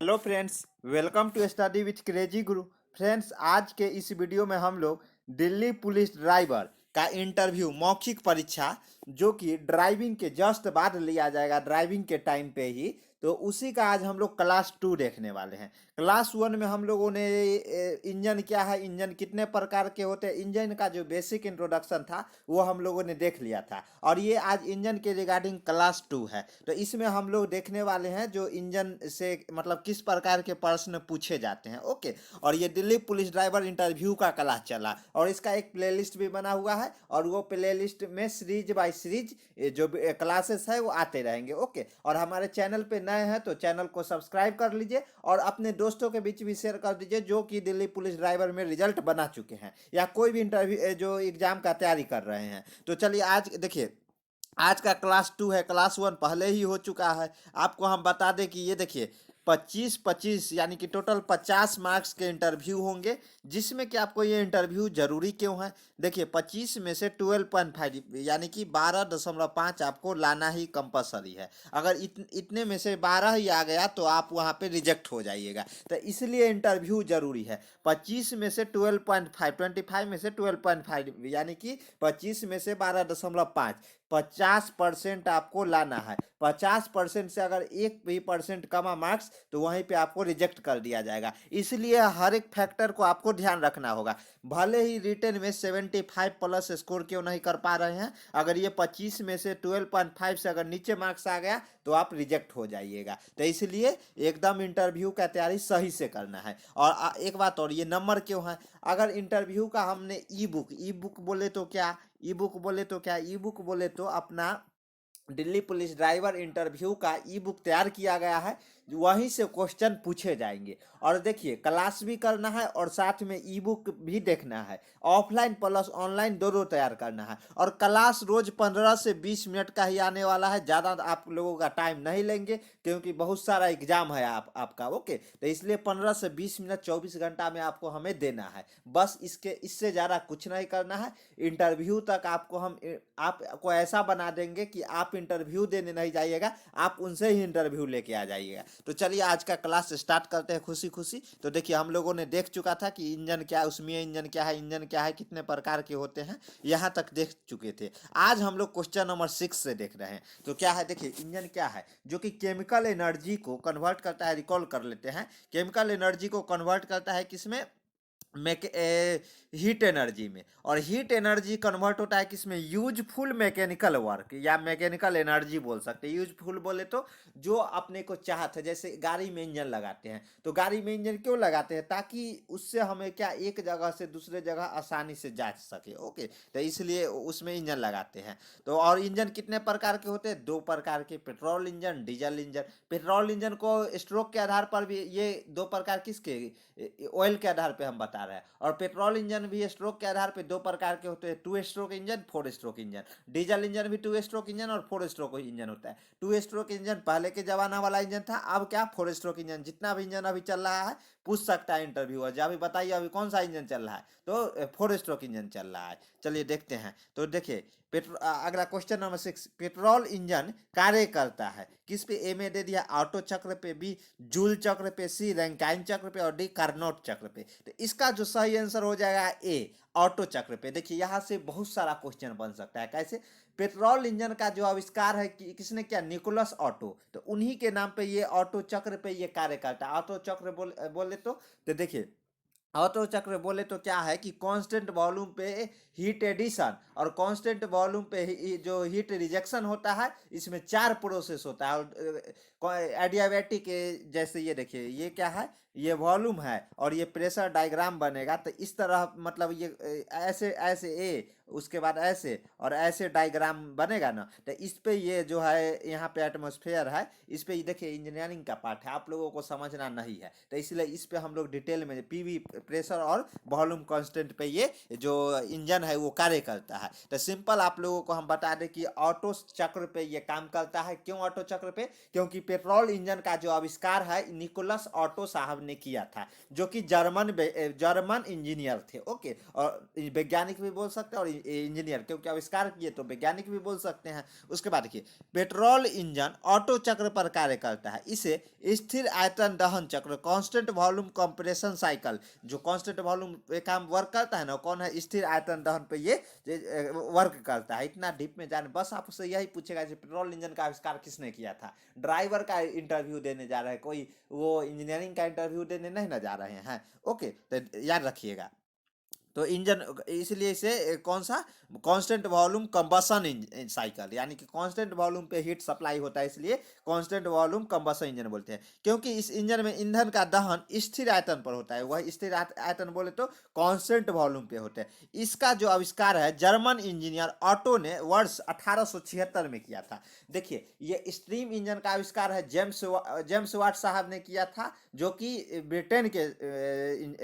Hello friends, welcome to study with crazy Guru. Friends, आज के इस वीडियो में हम लोग दिल्ली पुलिस ड्राइवर का इंटरव्यू मौखिक परीक्षा जो कि ड्राइविंग के जस्ट बाद लिया जाएगा, ड्राइविंग के टाइम पे ही, तो उसी का आज हम लोग क्लास 2 देखने वाले हैं। क्लास 1 में हम लोगों ने इंजन क्या है, इंजन कितने प्रकार के होते हैं, इंजन का जो बेसिक इंट्रोडक्शन था वो हम लोगों ने देख लिया था। और ये आज इंजन के रिगार्डिंग क्लास 2 है, तो इसमें हम लोग देखने वाले हैं जो इंजन से मतलब किस प्रकार के प्रश्न पूछे जाते हैं। ओके, और ये दिल्ली पुलिस ड्राइवर इंटरव्यू का क्लास चला और इसका एक प्लेलिस्ट भी बना हुआ है और वो प्लेलिस्ट में सीरीज बाय सीरीज जो क्लासेस है वो आते रहेंगे। ओके, और हमारे चैनल पे नए हैं तो चैनल को सब्सक्राइब कर लीजिए और अपने दोस्तों के बीच भी शेयर कर दीजिए जो कि दिल्ली पुलिस ड्राइवर में रिजल्ट बना चुके हैं या कोई भी इंटरव्यू जो एग्जाम का तैयारी कर रहे हैं। तो चलिए आज देखिए, आज का क्लास 2 है, क्लास 1 पहले ही हो चुका है। आपको हम बता दें कि ये देखिए 25-25 यानी कि टोटल 50 मार्क्स के इंटरव्यू होंगे, जिसमें कि आपको ये इंटरव्यू जरूरी क्यों है। देखिए 25 में से 12.5 यानी कि 12.5 आपको लाना ही कंपलसरी है। अगर इतने में से 12 ही आ गया तो आप वहाँ पे रिजेक्ट हो जाइएगा, तो इसलिए इंटरव्यू जरूरी है। 25 में से 12.5, 25 में से 12.5 यानी कि 25 में से 12.5, 50% आपको लाना है। 50% से अगर एक भी परसेंट कमा मार्क्स तो वहीं पे आपको रिजेक्ट कर दिया जाएगा, इसलिए हर एक फैक्टर को आपको ध्यान रखना होगा। भले ही रिटन में 75 प्लस स्कोर क्यों नहीं कर पा रहे हैं, अगर ये 25 में से 12.5 से अगर नीचे मार्क्स आ गया तो आप रिजेक्ट हो जाइएगा। तो इसलिए एकदम इंटरव्यू का तैयारी सही से करना है। और एक बात और, ये नंबर क्यों है, अगर इंटरव्यू का हमने ई बुक बोले तो क्या, ई बुक बोले तो अपना दिल्ली पुलिस ड्राइवर इंटरव्यू का ई बुक तैयार किया गया है, वहीं से क्वेश्चन पूछे जाएंगे। और देखिए क्लास भी करना है और साथ में ई बुक भी देखना है, ऑफलाइन प्लस ऑनलाइन दोनों तैयार करना है। और क्लास रोज 15 से 20 मिनट का ही आने वाला है, ज़्यादा आप लोगों का टाइम नहीं लेंगे क्योंकि बहुत सारा एग्जाम है आपका। ओके, तो इसलिए 15 से 20 मिनट 24 घंटा में आपको हमें देना है, बस इससे ज़्यादा कुछ नहीं करना है। इंटरव्यू तक आपको ऐसा बना देंगे कि आप इंटरव्यू देने नहीं जाइएगा, आप उनसे ही इंटरव्यू लेके आ जाइएगा। तो चलिए आज का क्लास स्टार्ट करते हैं खुशी खुशी। तो देखिए हम लोगों ने देख चुका था कि इंजन क्या है, उसमें इंजन क्या है, कितने प्रकार के होते हैं, यहाँ तक देख चुके थे। आज हम लोग क्वेश्चन नंबर 6 से देख रहे हैं। तो क्या है, देखिए इंजन क्या है, जो कि केमिकल एनर्जी को कन्वर्ट करता है। रिकॉल कर लेते हैं, केमिकल एनर्जी को कन्वर्ट करता है किसमें, हीट एनर्जी में। और हीट एनर्जी कन्वर्ट होता है किसमें, यूजफुल मैकेनिकल वर्क या मैकेनिकल एनर्जी बोल सकते हैं। यूजफुल बोले तो जो अपने को चाहत है, जैसे गाड़ी में इंजन लगाते हैं तो गाड़ी में इंजन क्यों लगाते हैं, ताकि उससे हमें क्या एक जगह से दूसरे जगह आसानी से जा सके। ओके, तो इसलिए उसमें इंजन लगाते हैं। तो और इंजन कितने प्रकार के होते हैं, दो प्रकार के, petrol engine, diesel engine. Petrol engine को स्ट्रोक के आधार पर भी, ये दो प्रकार किसके, ऑयल के आधार पे हम बता रहे हैं। और पेट्रोल इंजन भी स्ट्रोक के आधार पे दो प्रकार के होते हैं, 2 stroke engine, 4 stroke engine. Diesel engine भी 2 स्ट्रोक इंजन और 4 स्ट्रोक इंजन होता है। 2 स्ट्रोक इंजन पहले के जमाना वाला इंजन था, अब क्या 4 स्ट्रोक इंजन। जितना भी इंजन अभी चल रहा है पूछ सकता है इंटरव्यूअर, जब अभी बताइए अभी कौन सा इंजन चल रहा है, तो 4 स्ट्रोक इंजन चल रहा है। चलिए देखते हैं। तो देखिए अगला क्वेश्चन नंबर 6, पेट्रोल इंजन कार्य करता है किस पे, ए में दे दिया ऑटो चक्र पे, बी जूल चक्र पे, सी रैंकाइन चक्र पे और डी कार्नोट चक्र पे। तो इसका जो सही आंसर हो जाएगा ए, ऑटो चक्र पे। देखिए यहाँ से बहुत सारा क्वेश्चन बन सकता है। कैसे, पेट्रोल इंजन का जो आविष्कार है किसने किया, निकोलस ऑटो, तो उन्हीं के नाम पे ये ऑटो चक्र पे ये कार्य करता है। ऑटो चक्र बोले तो देखिए ऑटो चक्र बोले तो क्या है कि कांस्टेंट वॉल्यूम पे हीट एडिशन और कांस्टेंट वॉल्यूम पे जो हीट रिजेक्शन होता है, इसमें 4 प्रोसेस होता है। और एडियाबैटिक जैसे ये देखिए, ये क्या है, ये वॉल्यूम है और ये प्रेशर डायग्राम बनेगा, तो इस तरह मतलब ये ऐसे ऐसे ए, उसके बाद ऐसे और ऐसे डायग्राम बनेगा ना, तो इस पे ये जो है यहाँ पे एटमॉस्फेयर है, इस पे देखिए इंजीनियरिंग का पार्ट है, आप लोगों को समझना नहीं है, तो इसलिए इस पे हम लोग डिटेल में पीवी प्रेशर और वॉल्यूम कांस्टेंट पे ये जो इंजन है वो कार्य करता है। तो सिंपल आप लोगों को हम बता दें कि ऑटो चक्र पे ये काम करता है। क्यों ऑटो चक्र पे, क्योंकि पेट्रोल इंजन का जो आविष्कार है निकोलस ऑटो साहब ने किया था, जो कि जर्मन इंजीनियर थे। ओके, और वैज्ञानिक भी बोल सकते हैं और इंजीनियर, क्योंकि आविष्कार किए तो वैज्ञानिक भी बोल सकते हैं। उसके बाद देखिए, पेट्रोल इंजन ऑटो चक्र पर कार्य करता है। इसे स्थिर आयतन दहन चक्र, कांस्टेंट वॉल्यूम कंप्रेशन साइकिल, जो कांस्टेंट वॉल्यूम पे काम वर्क करता है ना, कौन है, स्थिर आयतन दहन पे ये वर्क करता है। इतना डीप में जाने, बस आपसे यही पूछेगा कि पेट्रोल इंजन का आविष्कार किसने किया था। ड्राइवर का इंटरव्यू देने जा रहे हैं, कोई वो इंजीनियरिंग का इंटरव्यू देने नहीं ना जा रहे हैं। ओके, तो याद रखिएगा। तो इंजन, इसलिए इसे कौन सा, कांस्टेंट वॉल्यूम कंबसन साइकिल, यानी कि कांस्टेंट वॉल्यूम पे हीट सप्लाई होता है, इसलिए कांस्टेंट वॉल्यूम कंबसन इंजन बोलते हैं। क्योंकि इस इंजन में ईंधन का दहन स्थिर आयतन पर होता है, वह स्थिर आयतन बोले तो कांस्टेंट वॉल्यूम पे होते हैं। इसका जो आविष्कार है जर्मन इंजीनियर ऑटो ने वर्ष 1876 में किया था। देखिए, ये स्ट्रीम इंजन का आविष्कार है जेम्स वाट साहब ने किया था, जो कि ब्रिटेन के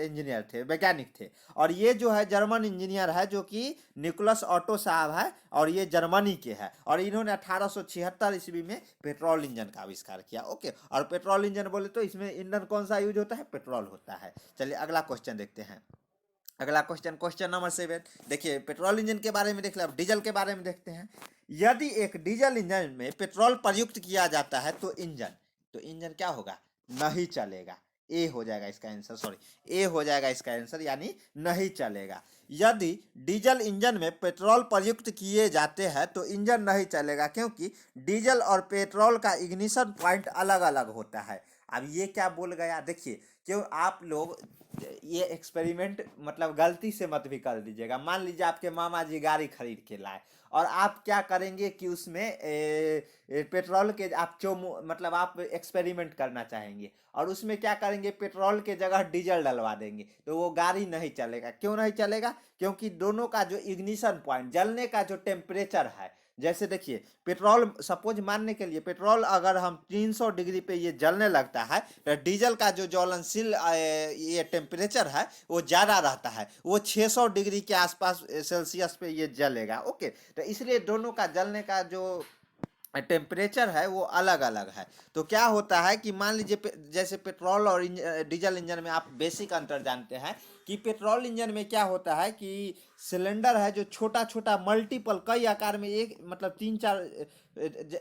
इंजीनियर थे, वैज्ञानिक थे। और ये जो है जर्मन इंजीनियर है, जो कि निकोलस ऑटो साहब है, और ये जर्मनी के है। और इन्होंने 1876 ईस्वी में पेट्रोल इंजन का आविष्कार किया। ओके, और पेट्रोल इंजन बोले तो इसमें ईंधन कौन सा यूज होता है, पेट्रोल होता है। चलिए अगला क्वेश्चन देखते हैं। अगला क्वेश्चन, क्वेश्चन नंबर 7। देखिए, पेट्रोल इंजन के बारे में देख लिया, अब डीजल के बारे में देखते हैं। यदि एक डीजल इंजन में पेट्रोल प्रयुक्त किया जाता है तो इंजन क्या होगा, नहीं चलेगा। ए हो जाएगा इसका आंसर, सॉरी, ए हो जाएगा इसका आंसर, यानी नहीं चलेगा। यदि डीजल इंजन में पेट्रोल प्रयुक्त किए जाते हैं तो इंजन नहीं चलेगा, क्योंकि डीजल और पेट्रोल का इग्निशन पॉइंट अलग अलग होता है। अब ये क्या बोल गया, देखिए, क्यों आप लोग ये एक्सपेरिमेंट मतलब गलती से मत भी कर दीजिएगा। मान लीजिए आपके मामा जी गाड़ी खरीद के लाए, और आप क्या करेंगे कि उसमें पेट्रोल के आप मतलब आप एक्सपेरिमेंट करना चाहेंगे, और उसमें क्या करेंगे, पेट्रोल के जगह डीजल डलवा देंगे, तो वो गाड़ी नहीं चलेगा। क्यों नहीं चलेगा, क्योंकि दोनों का जो इग्निशन पॉइंट, जलने का जो टेम्परेचर है, जैसे देखिए, पेट्रोल सपोज मानने के लिए, पेट्रोल अगर हम 300 डिग्री पे ये जलने लगता है, तो डीजल का जो ज्वलनशील ये टेम्परेचर है वो ज़्यादा रहता है, वो 600 डिग्री के आसपास सेल्सियस पे ये जलेगा। ओके, तो इसलिए दोनों का जलने का जो टेम्परेचर है वो अलग अलग है। तो क्या होता है कि मान लीजिए जैसे पेट्रोल और डीजल इंजन में आप बेसिक अंतर जानते हैं कि पेट्रोल इंजन में क्या होता है कि सिलेंडर है जो छोटा छोटा मल्टीपल कई आकार में, एक मतलब 3 4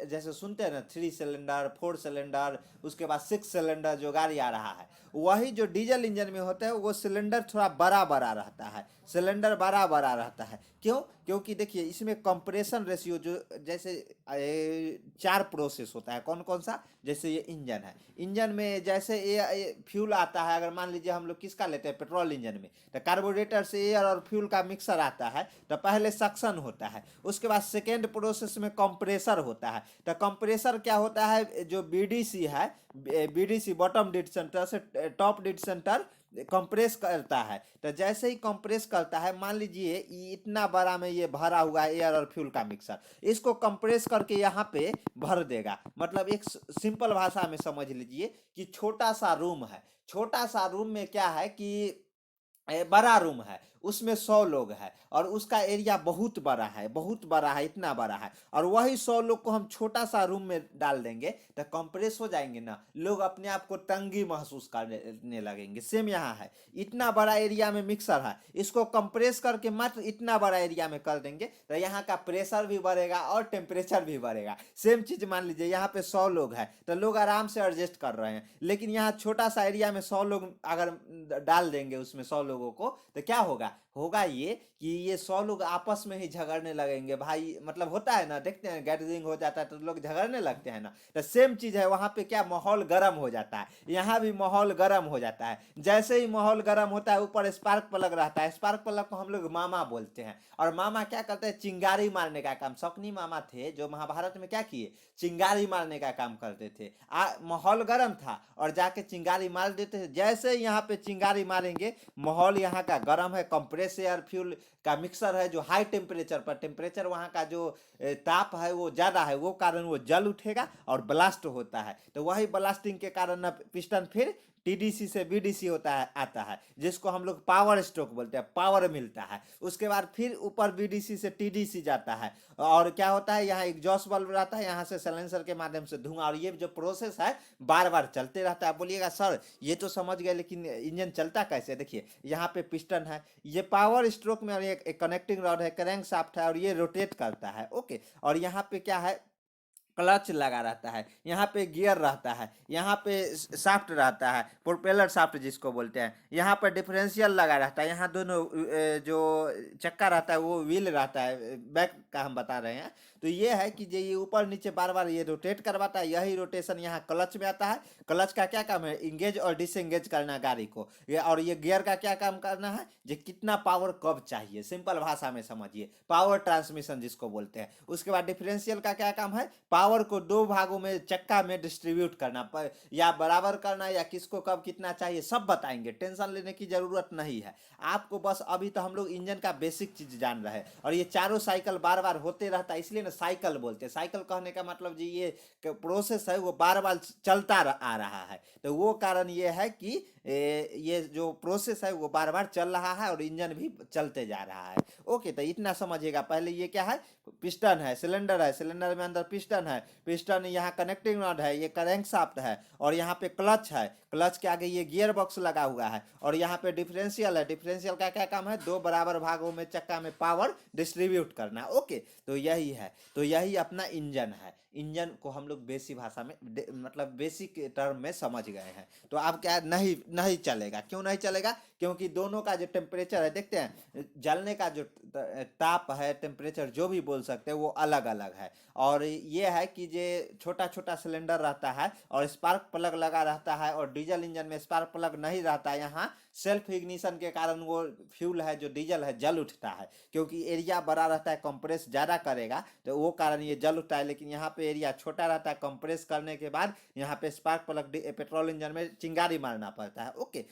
जैसे सुनते हैं ना, 3 सिलेंडर, 4 सिलेंडर, उसके बाद 6 सिलेंडर जो गाड़ी आ रहा है, वही जो डीजल इंजन में होता है वो सिलेंडर थोड़ा बड़ा बड़ा रहता है, सिलेंडर बड़ा बड़ा रहता है। क्यों, क्योंकि देखिए इसमें कंप्रेशन रेशियो जो, जैसे 4 प्रोसेस होता है, कौन कौन सा, जैसे ये इंजन है, इंजन में जैसे ये फ्यूल आता है, अगर मान लीजिए हम लोग किसका लेते हैं, पेट्रोल इंजन में, तो कार्बोरेटर से एयर और फ्यूल का मिक्सर आता है, तो पहले सक्शन होता है, उसके बाद सेकेंड प्रोसेस में कंप्रेसर होता है। तो कंप्रेसर क्या होता है, जो बीडीसी है, बीडीसी बॉटम डेड सेंटर से टॉप डेड सेंटर कंप्रेस करता है। तो जैसे ही कंप्रेस करता है, मान लीजिए इतना बड़ा में ये भरा हुआ है एयर और फ्यूल का मिक्सर, इसको कंप्रेस करके यहाँ पे भर देगा। मतलब एक सिंपल भाषा में समझ लीजिए कि छोटा सा रूम है, छोटा सा रूम में क्या है कि बड़ा रूम है, उसमें 100 लोग हैं, और उसका एरिया बहुत बड़ा है, बहुत बड़ा है, इतना बड़ा है, और वही 100 लोग को हम छोटा सा रूम में डाल देंगे तो कंप्रेस हो जाएंगे ना, लोग अपने आप को तंगी महसूस करने लगेंगे। सेम यहाँ है, इतना बड़ा एरिया में मिक्सर है, इसको कंप्रेस करके मात्र इतना बड़ा एरिया में कर देंगे तो यहाँ का प्रेशर भी बढ़ेगा और टेम्परेचर भी बढ़ेगा। सेम चीज मान लीजिए यहाँ पे 100 लोग हैं, तो लोग आराम से एडजस्ट कर रहे हैं, लेकिन यहाँ छोटा सा एरिया में 100 लोग अगर डाल देंगे उसमें 100 लोगों को, तो क्या होगा, होगा ये कि ये 100 लोग आपस में ही झगड़ने लगेंगे भाई। मतलब होता है ना, देखते हैं गैदरिंग हो जाता है तो लोग झगड़ने लगते हैं ना, तो सेम चीज है, वहां पे क्या माहौल गर्म हो जाता है, यहाँ भी माहौल गर्म हो जाता है। जैसे ही माहौल गर्म होता है, ऊपर स्पार्क प्लग रहता है, स्पार्क प्लग को हम लोग मामा बोलते हैं, और मामा क्या करते हैं, चिंगारी मारने का काम, शकुनी मामा थे जो महाभारत में क्या किए, चिंगारी मारने का काम करते थे। माहौल गर्म था और जाके चिंगारी मार देते थे। जैसे ही यहाँ पे चिंगारी मारेंगे, माहौल यहाँ का गर्म है, कंप्रेस एयर फ्यूल का मिक्सर है जो हाई टेम्परेचर पर, टेम्परेचर वहाँ का जो ताप है वो ज़्यादा है, वो कारण वो जल उठेगा और ब्लास्ट होता है। तो वही ब्लास्टिंग के कारण ना पिस्टन फिर टीडीसी से बीडीसी होता है, आता है, जिसको हम लोग पावर स्ट्रोक बोलते हैं, पावर मिलता है। उसके बाद फिर ऊपर बीडीसी से टीडीसी जाता है, और क्या होता है, यहाँ एग्जॉस्ट बल्ब रहता है, यहाँ से साइलेंसर के माध्यम से धुआं, और ये जो प्रोसेस है बार बार चलते रहता है। बोलिएगा सर ये तो समझ गए, लेकिन इंजन चलता कैसे, देखिए यहाँ पे पिस्टन है, ये पावर स्ट्रोक में एक कनेक्टिंग रॉड है, क्रैंक शाफ्ट है और ये रोटेट करता है। ओके, और यहाँ पे क्या है, क्लच लगा रहता है, यहाँ पे गियर रहता है, यहाँ पे शाफ्ट रहता है, प्रोपेलर शाफ्ट जिसको बोलते हैं, यहाँ पर डिफरेंशियल लगा रहता है, यहाँ दोनों जो चक्का रहता है वो व्हील रहता है, बैक का हम बता रहे हैं। तो ये है कि ये ऊपर नीचे बार बार ये रोटेट करवाता है, यही रोटेशन यहाँ क्लच में आता है। क्लच का क्या काम है, इंगेज और डिसएंगेज करना गाड़ी को, और ये गियर का क्या काम करना है, जो कितना पावर कब चाहिए, सिंपल भाषा में समझिए, पावर ट्रांसमिशन जिसको बोलते हैं। उसके बाद डिफरेंशियल का क्या काम है, पावर को दो भागों में चक्का में डिस्ट्रीब्यूट करना, या बराबर करना, या किसको कब कितना चाहिए सब बताएंगे, टेंशन लेने की जरूरत नहीं है आपको। बस अभी तो हम लोग इंजन का बेसिक चीज जान रहे हैं, और ये चारों साइकिल बार बार होते रहता है, इसलिए ना साइकिल बोलते हैं। साइकिल कहने का मतलब जी ये प्रोसेस है वो बार बार चलता आ रहा है, तो वो कारण ये है कि ये जो प्रोसेस है वो बार बार चल रहा है और इंजन भी चलते जा रहा है। ओके, तो इतना समझिएगा। पहले ये क्या है, पिस्टन है, सिलेंडर है, सिलेंडर में अंदर पिस्टन है, पिस्टन यहाँ कनेक्टिंग रॉड है, ये क्रैंक शाफ्ट है, और यहाँ पे क्लच है, क्लच के आगे ये गियर बॉक्स लगा हुआ है, और यहाँ पे डिफरेंशियल है। डिफरेंशियल का क्या काम है, दो बराबर भागों में चक्का में पावर डिस्ट्रीब्यूट करना। ओके, तो यही है, तो यही अपना इंजन है। इंजन को हम लोग बेसिक भाषा में मतलब बेसिक टर्म में समझ गए हैं। तो अब क्या नहीं नहीं चलेगा, क्यों नहीं चलेगा, क्योंकि दोनों का जो टेम्परेचर है, देखते हैं जलने का जो ताप है, टेम्परेचर जो भी बोल सकते हैं, वो अलग अलग है। और ये है कि जे छोटा छोटा सिलेंडर रहता है और स्पार्क प्लग लगा रहता है, और डीजल इंजन में स्पार्क प्लग नहीं रहता है। यहाँ सेल्फ इग्निशन के कारण वो फ्यूल है जो डीजल है जल उठता है, क्योंकि एरिया बड़ा रहता है, कंप्रेस ज़्यादा करेगा, तो वो कारण ये जल उठता है। लेकिन यहाँ पे एरिया छोटा रहता है, कंप्रेस करने के बाद यहाँ पे स्पार्क प्लग पेट्रोल इंजन में चिंगारी मारना पड़ता है। ओके,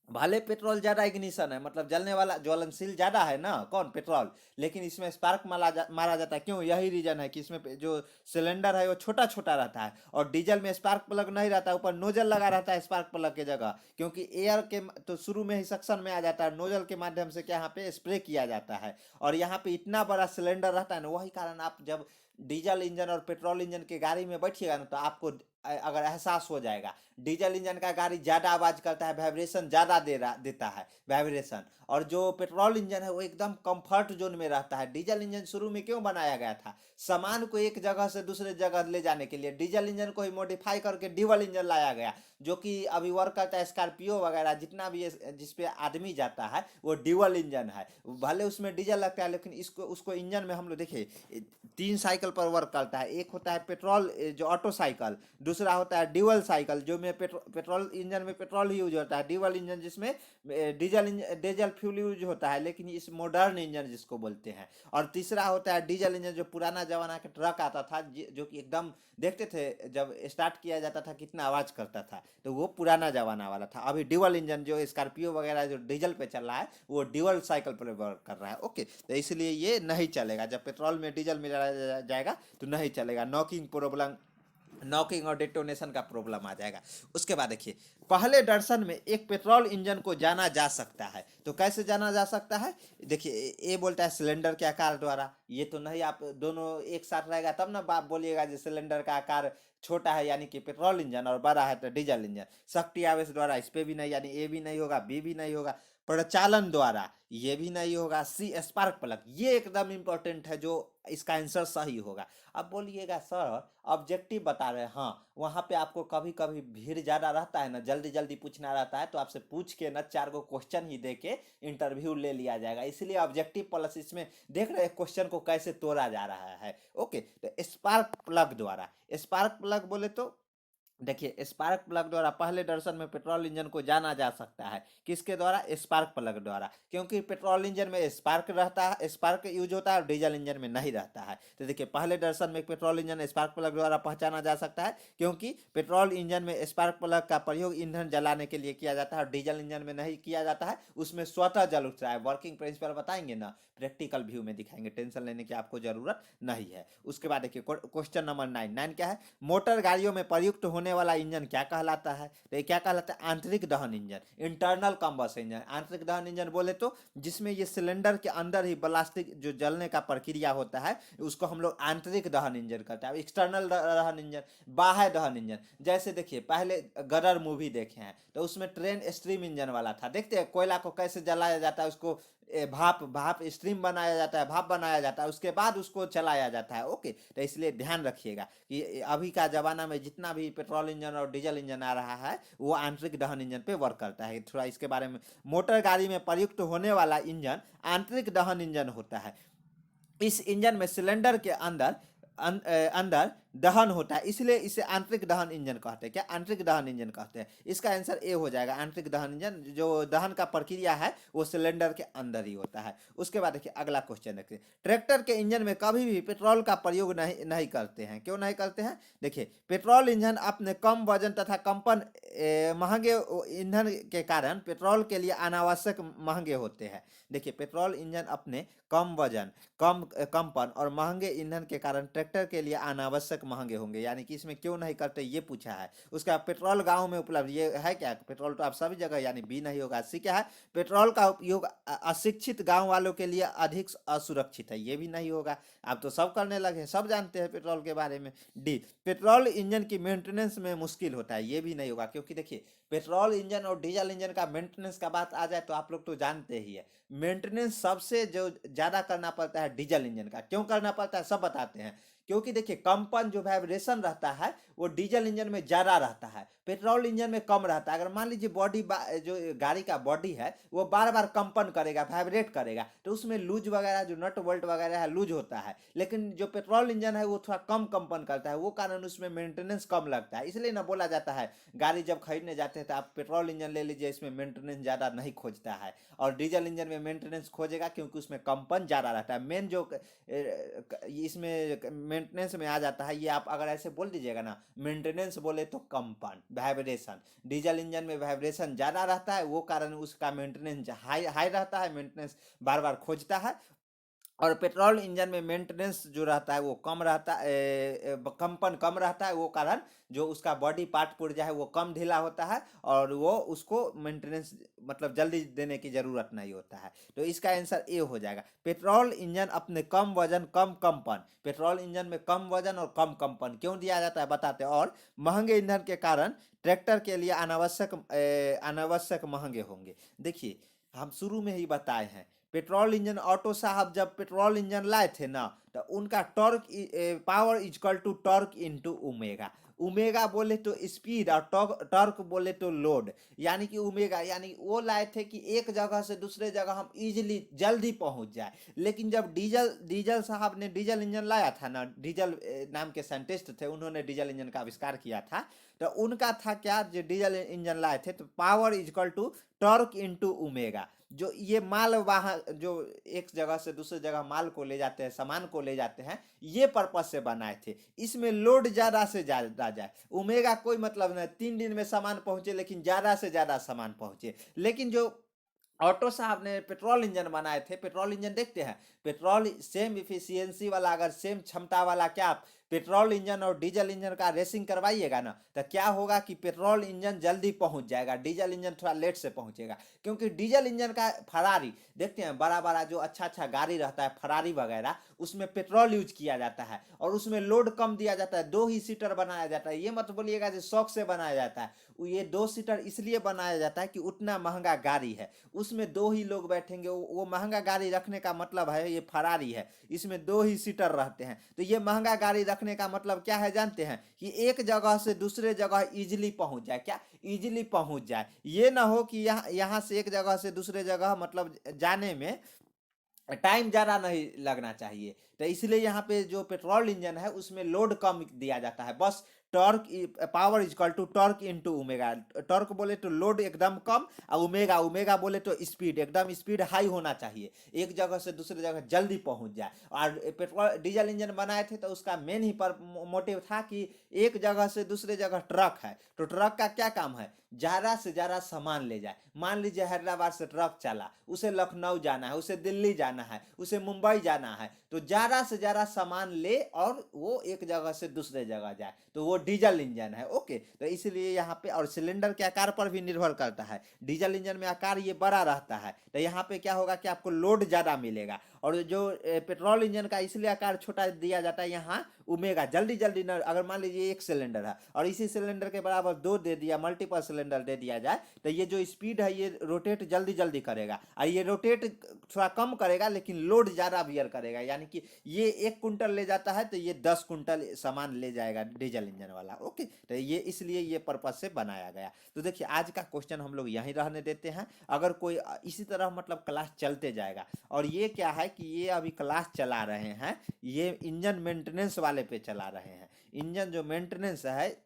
भले पेट्रोल ज़्यादा इग्निशन है, मतलब जलने वाला ज्वलनशील ज़्यादा है ना, कौन, पेट्रोल, लेकिन इसमें स्पार्क मारा जाता है। क्यों, यही रीजन है कि इसमें जो सिलेंडर है वो छोटा छोटा रहता है, और डीजल में स्पार्क प्लग नहीं रहता है, ऊपर नोजल लगा रहता है स्पार्क प्लग के जगह, क्योंकि एयर के तो शुरू में ही सक्शन में आ जाता है, नोजल के माध्यम से क्या यहाँ पे स्प्रे किया जाता है, और यहाँ पे इतना बड़ा सिलेंडर रहता है ना, वही कारण आप जब डीजल इंजन और पेट्रोल इंजन की गाड़ी में बैठिएगा ना, तो आपको अगर एहसास हो जाएगा, डीजल इंजन का गाड़ी ज़्यादा आवाज़ करता है, वाइब्रेशन ज़्यादा देता है वाइब्रेशन, और जो पेट्रोल इंजन है वो एकदम कंफर्ट जोन में रहता है। डीजल इंजन शुरू में क्यों बनाया गया था, सामान को एक जगह से दूसरे जगह ले जाने के लिए। डीजल इंजन को ही मॉडिफाई करके डीजल इंजन लाया गया, जो कि अभी वर्क करता है, स्कॉर्पियो वगैरह जितना भी जिसपे आदमी जाता है वो डीजल इंजन है। भले उसमें डीजल लगता है, लेकिन इसको उसको इंजन में हम लोग देखिए 3 साइकिल पर वर्क करता है। एक होता है पेट्रोल जो ऑटो साइकिल, दूसरा होता है ड्यूअल साइकिल जो में पेट्रोल इंजन में पेट्रोल ही यूज होता है, ड्यूअल इंजन जिसमें डीजल फ्यूल यूज होता है, लेकिन इस मॉडर्न इंजन जिसको बोलते हैं। और तीसरा होता है डीजल इंजन, जो पुराना जमाना के ट्रक आता था, जो कि एकदम देखते थे जब स्टार्ट किया जाता था कितना आवाज़ करता था, तो वो पुराना जमाना वाला था। अभी ड्यूअल इंजन जो स्कॉर्पियो वगैरह जो डीजल पे चल रहा है वो ड्यूअल साइकिल पर वर्क कर रहा है। ओके, तो इसलिए ये नहीं चलेगा, जब पेट्रोल में डीजल मिलाया जाएगा तो नहीं चलेगा, नॉकिंग प्रॉब्लम, नॉकिंग और डेटोनेशन का प्रॉब्लम आ जाएगा। उसके बाद देखिए, पहले दर्शन में एक पेट्रोल इंजन को जाना जा सकता है, तो कैसे जाना जा सकता है, देखिए ये बोलता है सिलेंडर के आकार द्वारा, ये तो नहीं, आप दोनों एक साथ रहेगा तब ना बात बोलिएगा जो सिलेंडर का आकार छोटा है यानी कि पेट्रोल इंजन, और बड़ा है तो डीजल इंजन। शक्ति आवेश द्वारा, इस पे भी नहीं, यानी ए भी नहीं होगा, बी भी नहीं होगा। प्रचालन द्वारा, ये भी नहीं होगा। सी स्पार्क प्लग, ये एकदम इंपॉर्टेंट है, जो इसका आंसर सही होगा। अब बोलिएगा सर ऑब्जेक्टिव बता रहे हैं, हाँ वहाँ पे आपको कभी कभी भीड़ ज़्यादा रहता है ना, जल्दी जल्दी पूछना रहता है, तो आपसे पूछ के ना 4 गो क्वेश्चन ही दे के इंटरव्यू ले लिया जाएगा, इसलिए ऑब्जेक्टिव प्लस इसमें देख रहे हैं क्वेश्चन को कैसे तोड़ा जा रहा है। ओके, तो स्पार्क प्लग द्वारा, स्पार्क प्लग बोले तो देखिए स्पार्क प्लग द्वारा पहले दर्शन में पेट्रोल इंजन को जाना जा सकता है, किसके द्वारा, स्पार्क प्लग द्वारा, क्योंकि पेट्रोल इंजन में स्पार्क रहता है, स्पार्क यूज होता है, और डीजल इंजन में नहीं रहता है। तो देखिए पहले दर्शन में पेट्रोल इंजन स्पार्क प्लग द्वारा पहचाना जा सकता है, क्योंकि पेट्रोल इंजन में स्पार्क प्लग का प्रयोग ईंधन जलाने के लिए किया जाता है, और डीजल इंजन में नहीं किया जाता है, उसमें स्वतः जल उठता है। वर्किंग प्रिंसिपल बताएंगे ना, प्रैक्टिकल व्यू में दिखाएंगे, टेंशन लेने की आपको जरूरत नहीं है। उसके बाद देखिए क्वेश्चन नंबर 9 क्या है, मोटर गाड़ियों में प्रयुक्त होने वाला इंजन क्या कहलाता है, तो ये क्या कहलाता है, आंतरिक दहन इंजन, इंटरनल कंबशन इंजन। आंतरिक दहन इंजन बोले तो जिसमें ये सिलेंडर के अंदर ही प्लास्टिक जो जलने का प्रक्रिया होता है, उसको हम लोग आंतरिक दहन इंजन कहते हैं। एक्सटर्नल दहन इंजन, बाह्य दहन इंजन, जैसे देखिए पहले गदर मूवी देखे हैं, तो उसमें ट्रेन स्ट्रीम इंजन वाला था, देखते हैं कोयला को कैसे जलाया जाता है, उसको भाप भाप स्ट्रीम बनाया जाता है, भाप बनाया जाता है, उसके बाद उसको चलाया जाता है। ओके, तो इसलिए ध्यान रखिएगा कि अभी का ज़माना में जितना भी पेट्रोल इंजन और डीजल इंजन आ रहा है वो आंतरिक दहन इंजन पे वर्क करता है। थोड़ा इसके बारे में, मोटर गाड़ी में प्रयुक्त होने वाला इंजन आंतरिक दहन इंजन होता है। इस इंजन में सिलेंडर के अंदर अंदर दहन होता है, इसलिए इसे आंतरिक दहन इंजन कहते हैं। क्या? आंतरिक दहन इंजन कहते हैं। इसका आंसर ए हो जाएगा, आंतरिक दहन इंजन। जो दहन का प्रक्रिया है वो सिलेंडर के अंदर ही होता है। उसके बाद देखिए अगला क्वेश्चन देखिए, ट्रैक्टर के इंजन में कभी भी पेट्रोल का प्रयोग नहीं करते हैं। क्यों नहीं करते हैं? देखिए, पेट्रोल इंजन अपने कम वजन तथा कंपन महंगे ईंधन के कारण पेट्रोल के लिए अनावश्यक महंगे होते हैं। देखिए, पेट्रोल इंजन अपने कम वजन, कम कंपन और महंगे ईंधन के कारण ट्रैक्टर के लिए अनावश्यक महंगे होंगे। यानी कि इसमें क्यों नहीं करते ये पूछा है। उसका पेट्रोल गांव में उपलब्ध, ये है क्या? पेट्रोल तो आप सभी जगह, यानी बी नहीं होगा। सी क्या है? पेट्रोल का उपयोग अशिक्षित गांव वालों के लिए अधिक असुरक्षित है। ये भी नहीं होगा। आप तो सब करने लगे, सब जानते हैं पेट्रोल के बारे में। डी, पेट्रोल इंजन की मेंटेनेंस में मुश्किल होता है। ये भी नहीं होगा, क्योंकि देखिए पेट्रोल इंजन और डीजल इंजन का मेंटेनेंस का बात आ जाए तो आप लोग तो जानते ही है, मेंटेनेंस सबसे जो ज़्यादा करना पड़ता है डीजल इंजन का। क्यों करना पड़ता है सब बताते हैं। क्योंकि देखिए कंपन जो वाइब्रेशन रहता है वो डीजल इंजन में ज़्यादा रहता है, पेट्रोल इंजन में कम रहता है। अगर मान लीजिए बॉडी जो गाड़ी का बॉडी है वो बार बार कंपन करेगा, वाइब्रेट करेगा, तो उसमें लूज वगैरह जो नट बोल्ट वगैरह है लूज होता है। लेकिन जो पेट्रोल इंजन है वो थोड़ा कम कंपन करता है, वो कारण उसमें मेंटेनेंस कम लगता है। इसलिए ना बोला जाता है गाड़ी जब खरीदने जाते हैं तो आप पेट्रोल इंजन ले लीजिए, इसमें मेंटेनेंस ज़्यादा नहीं खोजता है। और डीजल इंजन में मेंटेनेंस खोजेगा क्योंकि उसमें कंपन ज़्यादा रहता है। मेन जो इसमें मेंटेनेंस में आ जाता है, ये आप अगर ऐसे बोल दीजिएगा ना, मेंटेनेंस बोले तो कंपन, वाइब्रेशन। डीजल इंजन में वाइब्रेशन ज़्यादा रहता है, वो कारण उसका मेंटेनेंस हाई हाई रहता है, मेंटेनेंस बार बार खोजता है। और पेट्रोल इंजन में मेंटेनेंस जो रहता है वो कम रहता है, कंपन कम रहता है, वो कारण जो उसका बॉडी पार्ट पुर्जा है वो कम ढीला होता है और वो उसको मेंटेनेंस मतलब जल्दी देने की ज़रूरत नहीं होता है। तो इसका आंसर ए हो जाएगा। पेट्रोल इंजन अपने कम वजन कम कंपन, पेट्रोल इंजन में कम वजन और कम कंपन क्यों दिया जाता है बताते हैं। और महंगे ईंधन के कारण ट्रैक्टर के लिए अनावश्यक महंगे होंगे। देखिए हम शुरू में ही बताए हैं, पेट्रोल इंजन ऑटो साहब जब पेट्रोल इंजन लाए थे ना, तो उनका torque power equal to torque into omega. Omega बोले तो स्पीड और टॉर्क बोले तो लोड। यानी कि ओमेगा, यानी वो लाए थे कि एक जगह से दूसरे जगह हम इजीली जल्दी पहुंच जाए। लेकिन जब डीजल साहब ने डीजल इंजन लाया था ना, डीजल नाम के साइंटिस्ट थे, उन्होंने डीजल इंजन का आविष्कार किया था। तो उनका था क्या, जो डीजल इंजन लाए थे तो power equal to torque into omega. जो ये माल वाहन जो एक जगह से दूसरे जगह माल को ले जाते हैं, सामान को ले जाते हैं, ये पर्पज से बनाए थे। इसमें लोड ज्यादा से ज्यादा जाए, ओमेगा कोई मतलब नहीं, 3 दिन में सामान पहुंचे लेकिन ज्यादा से ज्यादा सामान पहुंचे। लेकिन जो ऑटो साहब ने पेट्रोल इंजन बनाए थे, पेट्रोल इंजन देखते हैं, पेट्रोल सेम इफिशियंसी वाला, अगर सेम क्षमता वाला क्या आप पेट्रोल इंजन और डीजल इंजन का रेसिंग करवाइएगा ना, तो क्या होगा कि पेट्रोल इंजन जल्दी पहुंच जाएगा, डीजल इंजन थोड़ा लेट से पहुंचेगा। क्योंकि डीजल इंजन का फरारी देखते हैं, बड़ा बड़ा जो अच्छा अच्छा गाड़ी रहता है फरारी वगैरह, उसमें पेट्रोल यूज किया जाता है और उसमें लोड कम दिया जाता है, 2 ही सीटर बनाया जाता है। ये मत बोलिएगा जो शौक से बनाया जाता है, ये 2 सीटर इसलिए बनाया जाता है कि उतना महंगा गाड़ी है, उसमें 2 ही लोग बैठेंगे। वो महंगा गाड़ी रखने का मतलब है, ये फरारी है, इसमें 2 ही सीटर रहते हैं। तो ये महंगा गाड़ी रखने का मतलब क्या है जानते हैं, कि एक जगह से दूसरे जगह इजीली पहुंच जाए। क्या? इजीली पहुंच जाए। ये ना हो कि यहाँ से एक जगह से दूसरे जगह मतलब जाने में टाइम ज़्यादा नहीं लगना चाहिए। तो इसलिए यहाँ पे जो पेट्रोल इंजन है उसमें लोड कम दिया जाता है, बस torque power equal to torque into omega. Torque बोले तो लोड एकदम कम, और ओमेगा बोले तो स्पीड एकदम, स्पीड हाई होना चाहिए, एक जगह से दूसरे जगह जल्दी पहुंच जाए। और पेट्रोल डीजल इंजन बनाए थे तो उसका मेन ही पर मोटिव था कि एक जगह से दूसरे जगह ट्रक है, तो ट्रक का क्या काम है, ज़्यादा से ज़्यादा सामान ले जाए। मान लीजिए हैदराबाद से ट्रक चला, उसे लखनऊ जाना है, उसे दिल्ली जाना है, उसे मुंबई जाना है, तो ज़्यादा से ज़्यादा सामान ले और वो एक जगह से दूसरे जगह जाए, तो वो डीजल इंजन है। ओके, तो इसलिए यहाँ पे, और सिलेंडर के आकार पर भी निर्भर करता है। डीजल इंजन में आकार ये बड़ा रहता है, तो यहाँ पे क्या होगा कि आपको लोड ज़्यादा मिलेगा। और जो पेट्रोल इंजन का इसलिए आकार छोटा दिया जाता है यहाँ उमेगा जल्दी जल्दी न, अगर मान लीजिए एक सिलेंडर है और इसी सिलेंडर के बराबर दो दे दिया, मल्टीपल सिलेंडर दे दिया जाए, तो ये जो स्पीड है ये रोटेट जल्दी जल्दी करेगा, और ये रोटेट थोड़ा कम करेगा लेकिन लोड ज़्यादा बियर करेगा। यानी कि ये 1 कुंटल ले जाता है तो ये 10 कुंटल सामान ले जाएगा डीजल इंजन वाला। ओके, तो ये इसलिए ये पर्पज से बनाया गया। तो देखिए आज का क्वेश्चन हम लोग यहीं रहने देते हैं। अगर कोई इसी तरह मतलब क्लास चलते जाएगा, और ये क्या है कि ये अभी क्लास चला रहे हैं, ये इंजन मेंटेनेंस वाले पे चला रहे हैं। इंजन जो मेंटेनेंस है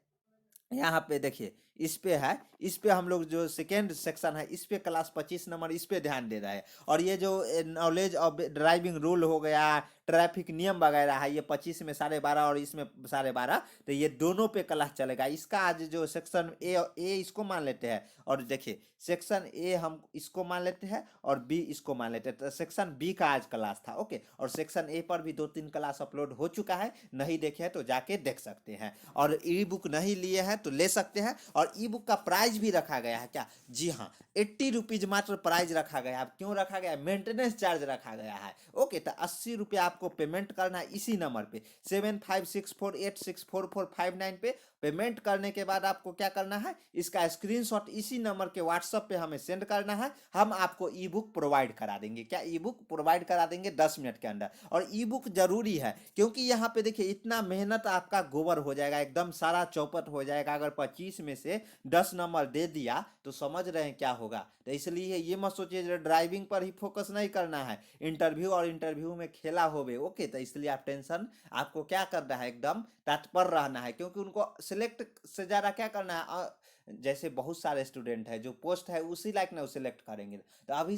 यहाँ पे देखिए, इस पे है, इस पे हम लोग जो सेकेंड सेक्शन है इस पे क्लास 25 नंबर इस पे ध्यान दे रहा है। और ये जो नॉलेज ऑफ ड्राइविंग रूल हो गया, ट्रैफिक नियम वगैरह है, ये 25 में 12.5 और इसमें 12.5, तो ये दोनों पे क्लास चलेगा। इसका आज जो सेक्शन ए इसको मान लेते हैं, और देखिए सेक्शन ए हम इसको मान लेते हैं और बी इसको मान लेते हैं। तो सेक्शन बी का आज क्लास था। ओके, और सेक्शन ए पर भी 2-3 क्लास अपलोड हो चुका है, नहीं देखे हैं तो जाके देख सकते हैं। और ई बुक नहीं लिए हैं तो ले सकते हैं। और ई बुक का प्राइस भी रखा गया है क्या? जी हाँ, 80 रुपीज मात्र प्राइस रखा गया है। क्यों रखा गया है? मेंटेनेंस चार्ज रखा गया है। ओके, तो 80 रुपये आपको पेमेंट करना है इसी नंबर पे 7564864459 पे। पेमेंट करने के बाद आपको क्या करना है, इसका स्क्रीनशॉट इसी नंबर के व्हाट्सएप पे हमें सेंड करना है। हम आपको ई बुक प्रोवाइड करा देंगे। क्या ई बुक प्रोवाइड करा देंगे 10 मिनट के अंदर। और ई बुक जरूरी है क्योंकि यहाँ पे देखिए इतना मेहनत आपका गोबर हो जाएगा, एकदम सारा चौपट हो जाएगा। अगर 25 में से 10 नंबर दे दिया तो समझ रहे हैं क्या होगा। तो इसलिए ये मत सोचिए ड्राइविंग पर ही फोकस नहीं करना है, इंटरव्यू और इंटरव्यू में खेला होवे। ओके, तो इसलिए आप टेंशन, आपको क्या करना है, एकदम तत्पर रहना है। क्योंकि उनको सिलेक्ट से ज़्यादा क्या करना है, जैसे बहुत सारे स्टूडेंट है जो पोस्ट है उसी लायक ना सिलेक्ट करेंगे, तो अभी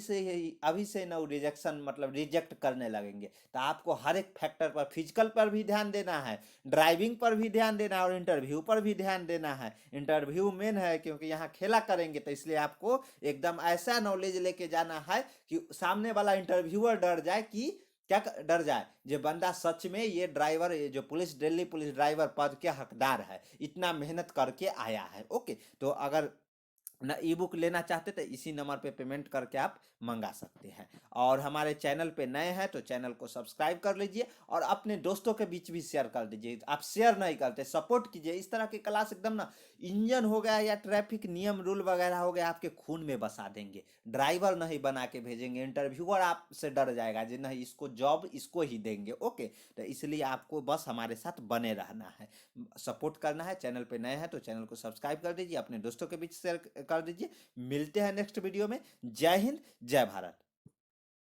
से ना रिजेक्शन मतलब रिजेक्ट करने लगेंगे। तो आपको हर एक फैक्टर पर, फिजिकल पर भी ध्यान देना है, ड्राइविंग पर भी ध्यान देना है, और इंटरव्यू पर भी ध्यान देना है। इंटरव्यू मेन है क्योंकि यहाँ खेला करेंगे, तो इसलिए आपको एकदम ऐसा नॉलेज लेके जाना है कि सामने वाला इंटरव्यूअर डर जाए कि क्या डर जाए, जो बंदा सच में ये ड्राइवर, ये जो पुलिस, दिल्ली पुलिस ड्राइवर पद के हकदार है, इतना मेहनत करके आया है। ओके, तो अगर ना ई बुक लेना चाहते तो इसी नंबर पे पेमेंट करके आप मंगा सकते हैं। और हमारे चैनल पे नए हैं तो चैनल को सब्सक्राइब कर लीजिए और अपने दोस्तों के बीच भी शेयर कर दीजिए। आप शेयर नहीं करते, सपोर्ट कीजिए। इस तरह की क्लास एकदम ना, इंजन हो गया या ट्रैफिक नियम रूल वगैरह हो गया, आपके खून में बसा देंगे। ड्राइवर नहीं बना के भेजेंगे, इंटरव्यूअर आपसे डर जाएगा जी नहीं इसको जॉब इसको ही देंगे। ओके, तो इसलिए आपको बस हमारे साथ बने रहना है, सपोर्ट करना है। चैनल पे नए हैं तो चैनल को सब्सक्राइब कर दीजिए, अपने दोस्तों के बीच शेयर कर दीजिए। मिलते हैं नेक्स्ट वीडियो में। जय हिंद, जय भारत।